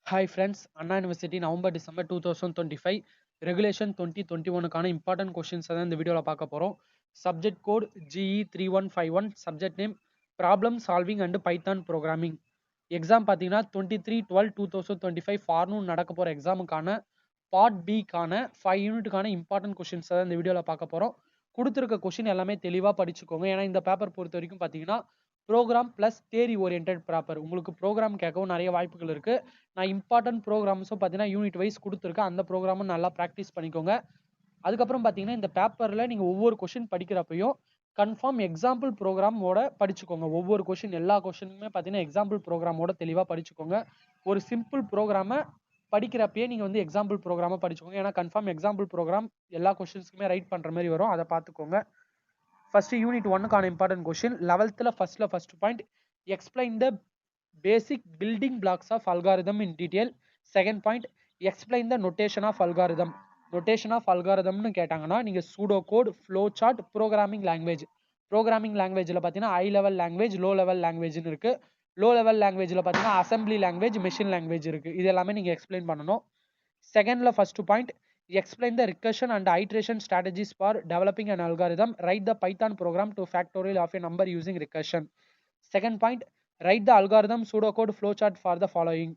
Hi friends, Anna University November December 2025 Regulation 2021 கான important questions தான் இந்த வீடியோல பார்க்க போறோம். Subject code GE3151, subject name problem solving and Python programming. Exam பார்த்தீங்கன்னா 23/12/2025 ஃபார்னூன் நடக்க போற எக்ஸாமுக்கான பார்ட் பி கான 5 யூனிட்டுக்கான இம்பார்ட்டன்ட் கொஸ்டின்ஸ் தான் இந்த வீடியோல பார்க்க போறோம். கொடுத்துருக்க கொஸ்டின் எல்லாமே தெளிவா படிச்சுக்கோங்க. ஏன்னா இந்த பேப்பர் பொறுத்த வரைக்கும் பார்த்தீங்கன்னா program plus theory oriented paper. உங்களுக்கு ப்ரோக்ராம் கேட்கவும் நிறைய வாய்ப்புகள் இருக்கு. நான் இம்பார்ட்டன்ட் ப்ரோக்ராம்ஸும் பார்த்தீங்கன்னா யூனிட் வைஸ் கொடுத்துருக்கேன். அந்த ப்ரோக்ராமும் நல்லா ப்ராக்டிஸ் பண்ணிக்கோங்க. அதுக்கப்புறம் பார்த்தீங்கன்னா இந்த பேப்பரில் நீங்கள் ஒவ்வொரு கொஷின் படிக்கிறப்பையும் கன்ஃபார்ம் எக்ஸாம்பிள் ப்ரோக்ராமோட படிச்சுக்கோங்க. ஒவ்வொரு கொஷின் எல்லா கொஷினுமே பார்த்தீங்கன்னா எக்ஸாம்பிள் ப்ரோக்ராமோட தெளிவாக படிச்சுக்கோங்க. ஒரு சிம்பிள் ப்ரோக்ராமை படிக்கிறப்பயே நீங்கள் வந்து எக்ஸாம்பிள் ப்ரோக்ராமை படிச்சுக்கோங்க. ஏன்னா கன்ஃபார்ம் எக்ஸாம்பிள் ப்ரோக்ராம் எல்லா கொஷின்ஸ்க்குமே ரைட் பண்ணுற மாதிரி வரும். அதை பார்த்துக்கோங்க. ஃபர்ஸ்ட் யூனிட் 1க்கான important question 11th first point explain the basic building blocks of algorithm in detail. Second point, explain the notation of algorithm. Notation of algorithm னு கேட்டாங்கன்னா நீங்க pseudo code, flow chart, programming language. Programming languageல பார்த்தீங்கன்னா high level language, low level language னு இருக்கு. low level languageல பார்த்தீங்கன்னா assembly language, machine language இருக்கு. இது எல்லாமே நீங்க explain பண்ணணும். Secondல first point, explain the recursion and iteration strategies for developing an algorithm. Write the Python program to factorial of a number using recursion. Second point, write the algorithm pseudocode flowchart for the following.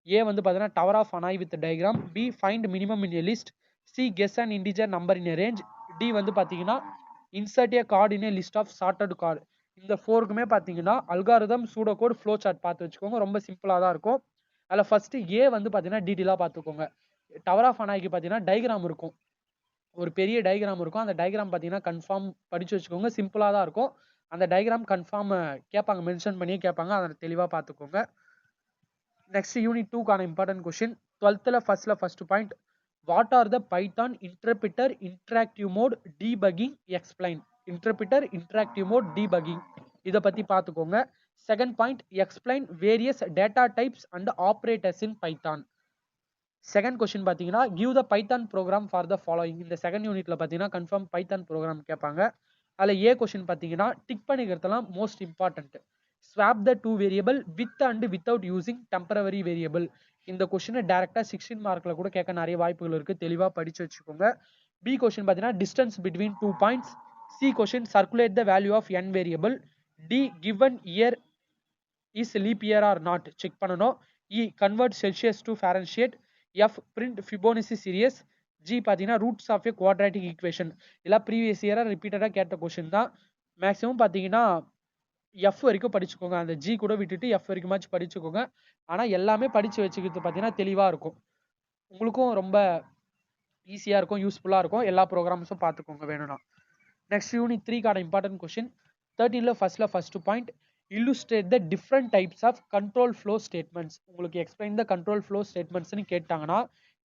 A வந்து பார்த்தீங்கன்னா tower of Hanai with diagram. B find minimum in a list. C guess an integer number in a range. D வந்து பார்த்தீங்கன்னா insert a card in a list of sorted card. இந்த ஃபோருக்குமே பார்த்தீங்கன்னா algorithm pseudocode flowchart பார்த்து வச்சுக்கோங்க. ரொம்ப சிம்பிளாக தான் இருக்கும். அதில் ஃபர்ஸ்ட் ஏ வந்து பார்த்தீங்கன்னா டீட்டெயிலாக பார்த்துக்கோங்க. டவர் ஆஃப் அனாய்க்கு பார்த்தீங்கன்னா டயக்ராம் இருக்கும். ஒரு பெரிய டயக்ராம் இருக்கும். அந்த டயக்ராம் பார்த்தீங்கன்னா கன்ஃபார்ம் படிச்சு வச்சுக்கோங்க. சிம்பிளாக தான் இருக்கும். அந்த டயக்ராம் கன்ஃபார்ம் கேட்பாங்க, மென்ஷன் பண்ணியே கேட்பாங்க. அதை தெளிவாக பார்த்துக்கோங்க. நெக்ஸ்ட் யூனிட் 2க்கான important question 12th first point what are the Python interpreter interactive mode debugging explain. Interpreter interactive mode debugging இதை பற்றி பார்த்துக்கோங்க. Second point explain various data types and operators in Python. Second question பார்த்தீங்கன்னா give the Python program for the following. இந்த second யூனிட்ல பார்த்தீங்கன்னா confirm Python program கேட்பாங்க. அதில் A question பார்த்தீங்கன்னா டிக் பண்ணிக்கிறதுலாம் most important. Swap the two variable with and without using temporary variable. இந்த கொஸ்டினை டேரக்டா 16 மார்க்ல கூட கேட்க நிறைய வாய்ப்புகள் இருக்கு. தெளிவாக படிச்சு வச்சுக்கோங்க. பி கொஸ்டின் பார்த்தீங்கன்னா distance between 2 points. C question calculate the value of n variable. D given year is leap year or not check பண்ணணும். E convert Celsius to Fahrenheit. F print Fibonacci series. G பார்த்தீங்கன்னா roots of a quadratic equation. இதெல்லாம் previous இயராக ரிப்பீட்டடாக கேட்ட question தான். Maximum பார்த்தீங்கன்னா F வரைக்கும் படிச்சுக்கோங்க. அந்த ஜி கூட விட்டுட்டு எஃப் வரைக்குமாச்சும் படிச்சுக்கோங்க. ஆனால் எல்லாமே படித்து வச்சுக்கிறது பார்த்தீங்கன்னா தெளிவாக இருக்கும். உங்களுக்கும் ரொம்ப ஈஸியாக இருக்கும், யூஸ்ஃபுல்லாக இருக்கும். எல்லா ப்ரோக்ராம்ஸும் பார்த்துக்கோங்க வேணும்னா. நெக்ஸ்ட் யூனிட் 3க்கான important question 13th first point illustrate the different types of control flow statements. உங்களுக்கு explain the control flow statements னு கேட்டாங்கன்னா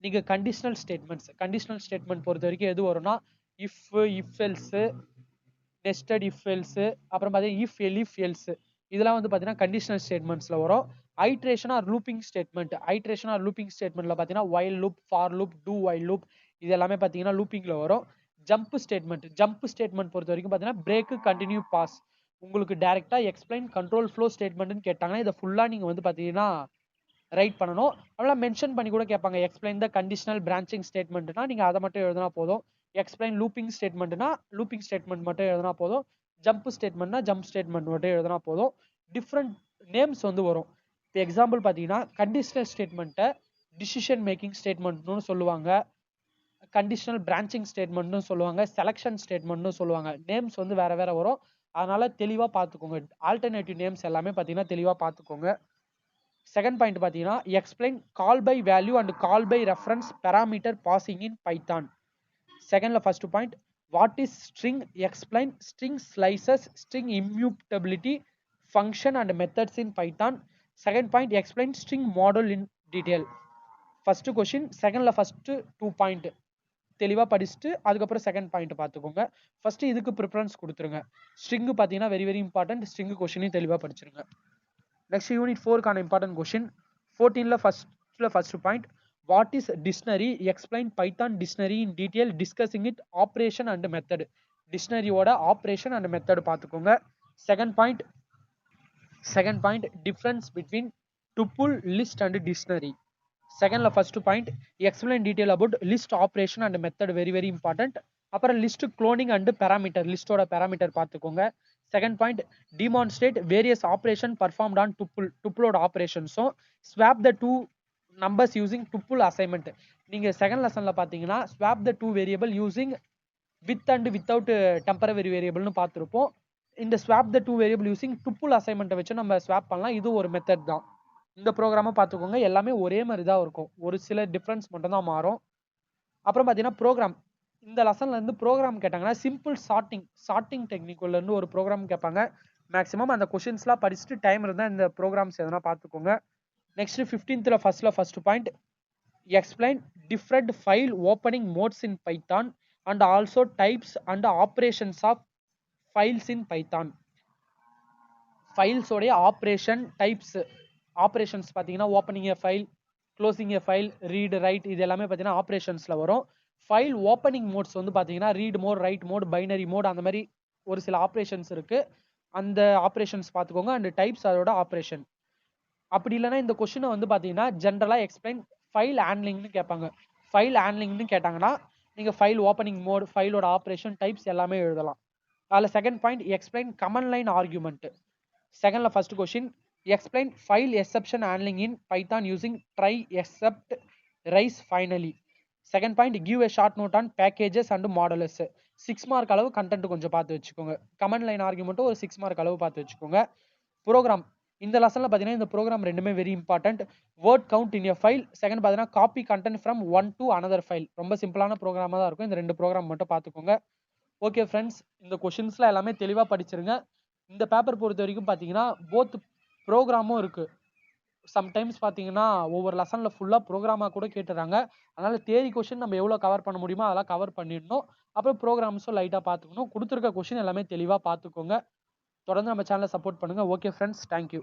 நீங்க conditional statement பொறுத்த வரைக்கும் எது வரும்னா if else, nested if else, அப்புறம் பார்த்தீங்கன்னா if else இதெல்லாம் வந்து பார்த்தீங்கன்னா conditional statementsல வரும். iteration or looping statementல பார்த்தீங்கன்னா while loop, for loop, do while loop இது எல்லாமே பார்த்தீங்கன்னா loopingல வரும். jump statement பொறுத்த வரைக்கும் பார்த்தீங்கன்னா break, continue, pass. உங்களுக்கு டைரக்டா எக்ஸ்பிளைன் கண்ட்ரோல் ஃப்ளோ ஸ்டேட்மெண்ட்னு கேட்டாங்கன்னா இதை ஃபுல்லா நீங்க வந்து பாத்தீங்கன்னா ரைட் பண்ணணும். அதெல்லாம் மென்ஷன் பண்ணி கூட கேட்பாங்க. எக்ஸ்பிளைன் த கண்டிஷனல் பிரான்ச்சிங் ஸ்டேட்மெண்ட்னா நீங்க அதை மட்டும் எழுதினா போதும். எக்ஸ்பிளைன் லூப்பிங் ஸ்டேட்மெண்ட்னா லூப்பிங் ஸ்டேட்மெண்ட் மட்டும் எழுதினா போதும். ஜம்ப் ஸ்டேட்மெண்ட்னா ஜம்ப் ஸ்டேட்மெண்ட் மட்டும் எழுதினா போதும். டிஃப்ரெண்ட் நேம்ஸ் வந்து வரும். இப்போ எக்ஸாம்பிள் பார்த்தீங்கன்னா கண்டிஷனல் ஸ்டேட்மெண்ட்டை டிசிஷன் மேக்கிங் ஸ்டேட்மெண்ட்னு சொல்லுவாங்க. கண்டிஷனல் பிரான்ச்சிங் ஸ்டேட்மெண்ட்னு சொல்லுவாங்க. செலக்ஷன் ஸ்டேட்மெண்ட்னு சொல்லுவாங்க. நேம்ஸ் வந்து வேற வேற வரும். அதனால தெளிவாக பார்த்துக்கோங்க. ஆல்டர்னேட்டிவ் நேம்ஸ் எல்லாமே பார்த்தீங்கன்னா தெளிவாக பார்த்துக்கோங்க. செகண்ட் பாயிண்ட் பார்த்தீங்கன்னா explain call by value and call by reference parameter passing in Python. செகண்ட்ல first point what is string, explain string slices, string immutability, function and methods in Python. Second point explain string module in detail. First question செகண்ட்ல first 2 point தெளிவாக படிச்சுட்டு அதுக்கப்புறம் second point பார்த்துக்கோங்க. First இதுக்கு preference கொடுத்துருங்க. String பார்த்தீங்கன்னா very very important. String கொஸ்டினையும் தெளிவாக படிச்சிருங்க. Next unit 4க்கான important question 14th first point what is dictionary, explain Python dictionary in detail discussing it operation and method. டிக்ஷனரியோட ஆப்ரேஷன் அண்ட் மெத்தட் பார்த்துக்கோங்க. Second point difference between tuple, list and dictionary. செகண்ட்ல first point explain detail about list operation and method very very important. அப்புறம் list cloning and parameter லிஸ்டோட parameter பார்த்துக்கோங்க. Second point demonstrate various operation performed on டுப்புளோட ஆப்ரேஷன்ஸும் swap the two numbers using tuple assignment. நீங்க second லெசன்ல பாத்தீங்கன்னா swap the two variable using with and without temporary வேரியபிள்னு பார்த்துருப்போம். இந்த swap the two variable using tuple அசைன்மெண்ட்டை வச்சு நம்ம ஸ்வாப் பண்ணலாம். இது ஒரு மெத்தட் தான். இந்த ப்ரோக்ராமை பார்த்துக்கோங்க, எல்லாமே ஒரே மாதிரி தான் இருக்கும், ஒரு சில டிஃப்ரென்ஸ் மட்டும் தான் மாறும். அப்புறம் பார்த்தீங்கன்னா ப்ரோக்ராம், இந்த லெசன்ல இருந்து ப்ரோக்ராம் கேட்டாங்கன்னா சிம்பிள் சார்ட்டிங் டெக்னிக்ல இருந்து ஒரு ப்ரோக்ராம் கேட்பாங்க. மேக்ஸிமம் அந்த கொஷின்ஸ்லாம் படிச்சுட்டு டைம் இருந்தால் இந்த ப்ரோக்ராம்ஸ் எதனா பார்த்துக்கோங்க. Next 15th first point explain different file opening modes in Python and also types and operations of files in Python. ஃபைல்ஸோடைய ஆப்ரேஷன் டைப்ஸ், ஆப்ரேஷன்ஸ் பார்த்தீங்கன்னா opening a file, closing a file, read write, இது எல்லாமே பார்த்தீங்கன்னா ஆப்ரேஷன்ஸில் வரும். File opening modes வந்து பார்த்தீங்கன்னா read mode, write mode, binary mode, அந்த மாதிரி ஒரு சில ஆப்ரேஷன்ஸ் இருக்கு. அந்த ஆப்ரேஷன்ஸ் பார்த்துக்கோங்க. அண்ட் டைப்ஸ் அதோட ஆப்ரேஷன். அப்படி இல்லைன்னா இந்த கொஸ்டினை வந்து பார்த்தீங்கன்னா ஜென்ரலாக எக்ஸ்பிளைன் ஃபைல் ஹேண்ட்லிங்னு கேட்பாங்க. ஃபைல் ஹேண்ட்லிங்னு கேட்டாங்கன்னா நீங்கள் ஃபைல் ஓப்பனிங் மோட், ஃபைலோட ஆப்ரேஷன், டைப்ஸ் எல்லாமே எழுதலாம். அதில் second point explain command line argument. செகண்ட்ல first question explain file exception handling in Python using try except raise finally. Second point give a short note on packages and modules. 6 mark அளவு content கொஞ்சம் பார்த்து வச்சுக்கோங்க. Come on line ஆர்குமெண்ட்டும் ஒரு 6 mark அளவு பார்த்து வச்சுக்கோங்க. Program, இந்த லெசன்ல பார்த்தீங்கன்னா இந்த ப்ரோக்ராம் ரெண்டுமே very important. Word count in a file, second பார்த்தீங்கன்னா copy content from one to another file. ரொம்ப சிம்பிளான ப்ரோக்ராமாக தான் இருக்கும். இந்த 2 ப்ரோக்ராம் மட்டும் பார்த்துக்கோங்க. ஓகே ஃப்ரெண்ட்ஸ், இந்த கொஷின்ஸ்லாம் எல்லாமே தெளிவாக படிச்சிருங்க. இந்த பேப்பர் பொறுத்த வரைக்கும் பார்த்தீங்கன்னா போத் ப்ரோக்ராமும் இருக்கு. சம்டைம்ஸ் பார்த்தீங்கன்னா ஒவ்வொரு லெசன்ல ஃபுல்லாக ப்ரோக்ராமாக கூட கேட்டுறாங்க. அதனால தியரி கொஷின் நம்ம எவ்வளோ கவர் பண்ண முடியுமோ அதெல்லாம் கவர் பண்ணிடணும். அப்புறம் ப்ரோக்ராம்ஸும் லைட்டாக பார்த்துக்கணும். கொடுத்துருக்க கொஷின் எல்லாமே தெளிவாக பார்த்துக்கோங்க. தொடர்ந்து நம்ம சேனலை சப்போர்ட் பண்ணுங்க. Okay friends, thank you.